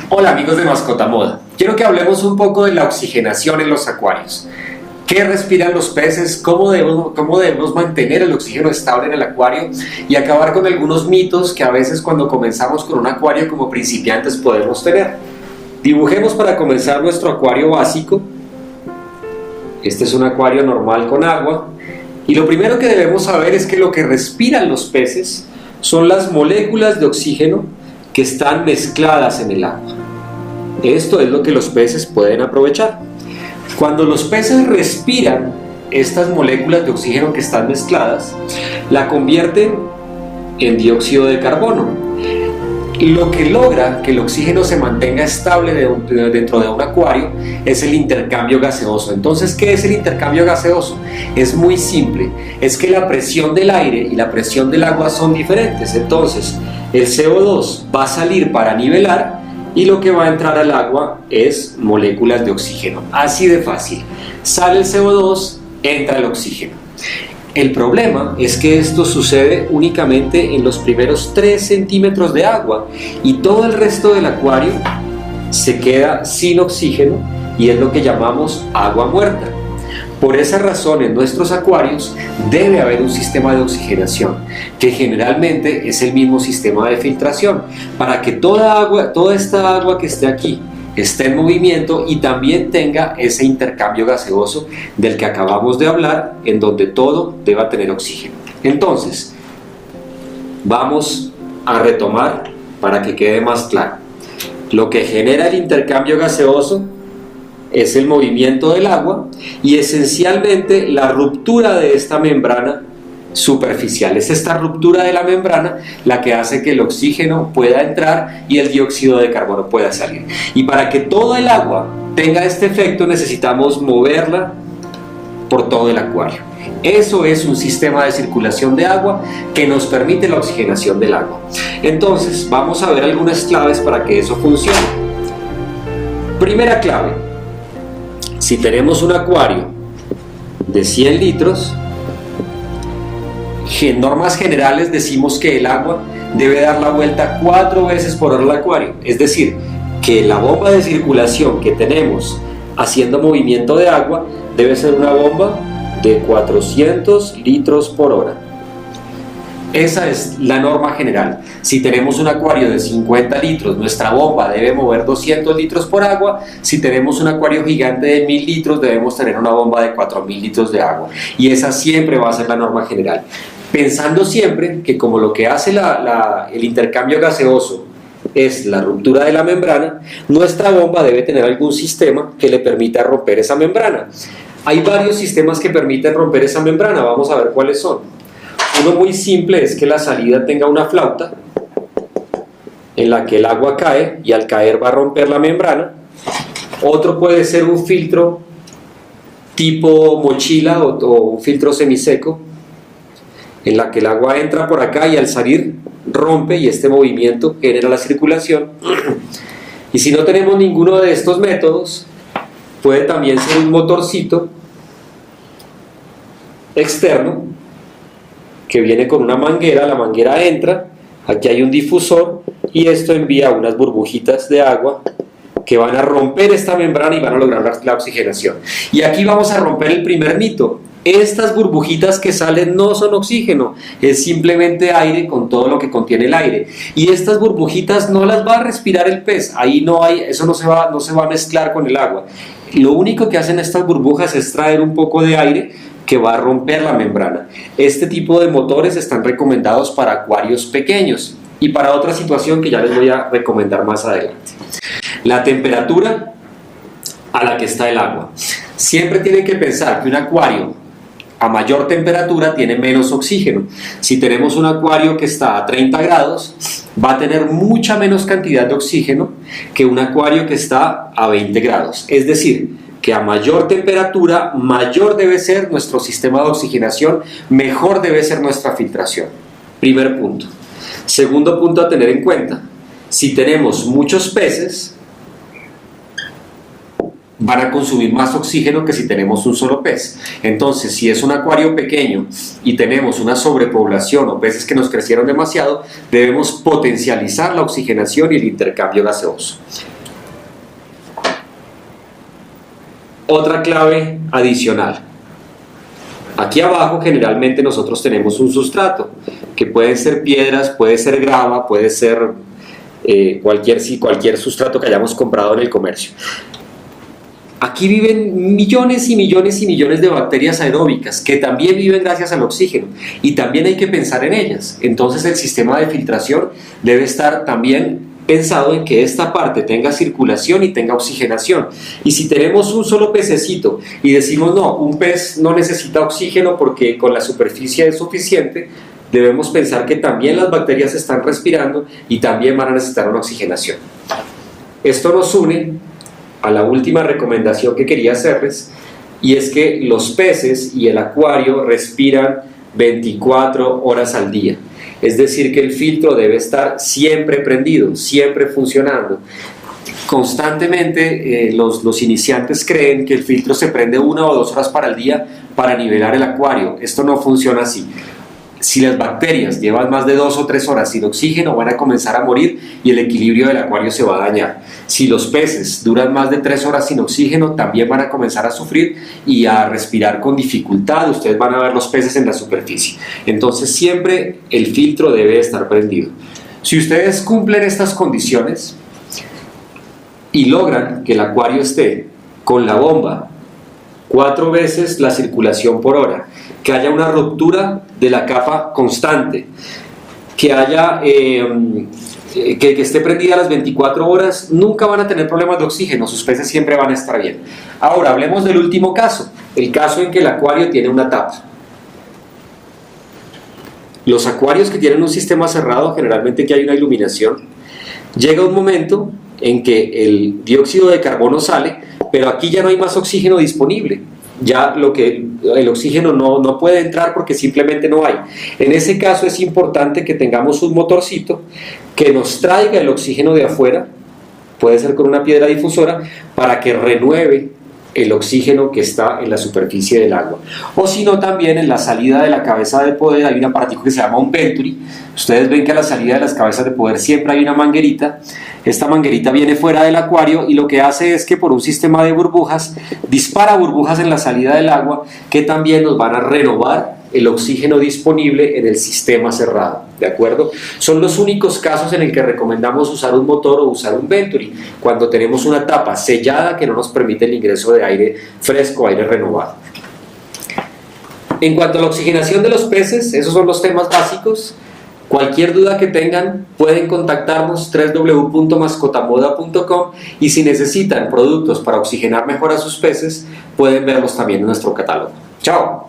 Hola amigos de Mascota Moda, quiero que hablemos un poco de la oxigenación en los acuarios. ¿Qué respiran los peces? ¿Cómo debemos mantener el oxígeno estable en el acuario? Y acabar con algunos mitos que a veces cuando comenzamos con un acuario como principiantes podemos tener. Dibujemos para comenzar nuestro acuario básico. Este es un acuario normal con agua. Y lo primero que debemos saber es que lo que respiran los peces son las moléculas de oxígeno que están mezcladas en el agua. Esto es lo que los peces pueden aprovechar. Cuando los peces respiran estas moléculas de oxígeno que están mezcladas, la convierten en dióxido de carbono. Lo que logra que el oxígeno se mantenga estable dentro de un acuario es el intercambio gaseoso. Entonces, ¿qué es el intercambio gaseoso? Es muy simple, es que la presión del aire y la presión del agua son diferentes. Entonces, el CO2 va a salir para nivelar y lo que va a entrar al agua es moléculas de oxígeno. Así de fácil. Sale el CO2, entra el oxígeno. El problema es que esto sucede únicamente en los primeros 3 centímetros de agua y todo el resto del acuario se queda sin oxígeno y es lo que llamamos agua muerta. Por esa razón en nuestros acuarios debe haber un sistema de oxigenación que generalmente es el mismo sistema de filtración para que toda esta agua que esté aquí esté en movimiento y también tenga ese intercambio gaseoso del que acabamos de hablar, en donde todo deba tener oxígeno. Entonces, vamos a retomar para que quede más claro. Lo que genera el intercambio gaseoso es el movimiento del agua y esencialmente la ruptura de esta membrana superficial. Es esta ruptura de la membrana la que hace que el oxígeno pueda entrar y el dióxido de carbono pueda salir. Y para que todo el agua tenga este efecto necesitamos moverla por todo el acuario. Eso es un sistema de circulación de agua que nos permite la oxigenación del agua. Entonces vamos a ver algunas claves para que eso funcione. Primera clave: si tenemos un acuario de 100 litros, en normas generales decimos que el agua debe dar la vuelta 4 veces por hora al acuario, es decir, que la bomba de circulación que tenemos haciendo movimiento de agua debe ser una bomba de 400 litros por hora. Esa es la norma general. Si tenemos un acuario de 50 litros, nuestra bomba debe mover 200 litros por agua. Si tenemos un acuario gigante de 1000 litros, debemos tener una bomba de 4000 litros de agua. Y esa siempre va a ser la norma general. Pensando siempre que como lo que hace el intercambio gaseoso es la ruptura de la membrana, nuestra bomba debe tener algún sistema que le permita romper esa membrana. Hay varios sistemas que permiten romper esa membrana. Vamos a ver cuáles son. Uno muy simple es que la salida tenga una flauta en la que el agua cae y al caer va a romper la membrana. Otro puede ser un filtro tipo mochila o un filtro semiseco en la que el agua entra por acá y al salir rompe y este movimiento genera la circulación. Y si no tenemos ninguno de estos métodos, puede también ser un motorcito externo que viene con una manguera. La manguera entra, aquí hay un difusor y esto envía unas burbujitas de agua que van a romper esta membrana y van a lograr la oxigenación. Y aquí vamos a romper el primer mito. Estas burbujitas que salen no son oxígeno, es simplemente aire con todo lo que contiene el aire. Y estas burbujitas no las va a respirar el pez, ahí no hay, eso no se va a mezclar con el agua. Lo único que hacen estas burbujas es traer un poco de aire que va a romper la membrana. Este tipo de motores están recomendados para acuarios pequeños y para otra situación que ya les voy a recomendar más adelante. La temperatura a la que está el agua. Siempre tienen que pensar que un acuario a mayor temperatura tiene menos oxígeno. Si tenemos un acuario que está a 30 grados, va a tener mucha menos cantidad de oxígeno que un acuario que está a 20 grados. Es decir, que a mayor temperatura, mayor debe ser nuestro sistema de oxigenación, mejor debe ser nuestra filtración. Primer punto. Segundo punto a tener en cuenta: si tenemos muchos peces, van a consumir más oxígeno que si tenemos un solo pez. Entonces, si es un acuario pequeño y tenemos una sobrepoblación o peces que nos crecieron demasiado, debemos potencializar la oxigenación y el intercambio gaseoso. Otra clave adicional. Aquí abajo generalmente nosotros tenemos un sustrato, que pueden ser piedras, puede ser grava, puede ser cualquier sustrato que hayamos comprado en el comercio. Aquí viven millones y millones y millones de bacterias aeróbicas que también viven gracias al oxígeno y también hay que pensar en ellas. Entonces el sistema de filtración debe estar también pensado en que esta parte tenga circulación y tenga oxigenación. Y si tenemos un solo pececito y decimos no, un pez no necesita oxígeno porque con la superficie es suficiente, debemos pensar que también las bacterias están respirando y también van a necesitar una oxigenación. Esto nos une a la última recomendación que quería hacerles, y es que los peces y el acuario respiran 24 horas al día. Es decir, que el filtro debe estar siempre prendido, siempre funcionando. Constantemente los iniciantes creen que el filtro se prende 1 o 2 horas para el día para nivelar el acuario. Esto no funciona así. Si las bacterias llevan más de 2 o 3 horas sin oxígeno, van a comenzar a morir y el equilibrio del acuario se va a dañar. Si los peces duran más de 3 horas sin oxígeno, también van a comenzar a sufrir y a respirar con dificultad. Ustedes van a ver los peces en la superficie. Entonces siempre el filtro debe estar prendido. Si ustedes cumplen estas condiciones y logran que el acuario esté con la bomba 4 veces la circulación por hora, que haya una ruptura de la capa constante, que haya que esté prendida a las 24 horas, nunca van a tener problemas de oxígeno, sus peces siempre van a estar bien. Ahora hablemos del último caso, el caso en que el acuario tiene una tapa. Los acuarios que tienen un sistema cerrado, generalmente que hay una iluminación, llega un momento en que el dióxido de carbono sale, pero aquí ya no hay más oxígeno disponible. Ya el oxígeno no puede entrar porque simplemente no hay. En ese caso es importante que tengamos un motorcito que nos traiga el oxígeno de afuera, puede ser con una piedra difusora, para que renueve el oxígeno que está en la superficie del agua. O si no, también en la salida de la cabeza de poder hay un aparatico que se llama un Venturi. Ustedes ven que a la salida de las cabezas de poder siempre hay una manguerita. Esta manguerita viene fuera del acuario y lo que hace es que por un sistema de burbujas dispara burbujas en la salida del agua que también nos van a renovar el oxígeno disponible en el sistema cerrado, ¿de acuerdo? Son los únicos casos en el que recomendamos usar un motor o usar un Venturi, cuando tenemos una tapa sellada que no nos permite el ingreso de aire fresco, aire renovado. En cuanto a la oxigenación de los peces, esos son los temas básicos. Cualquier duda que tengan pueden contactarnos www.mascotamoda.com y si necesitan productos para oxigenar mejor a sus peces pueden verlos también en nuestro catálogo. ¡Chao!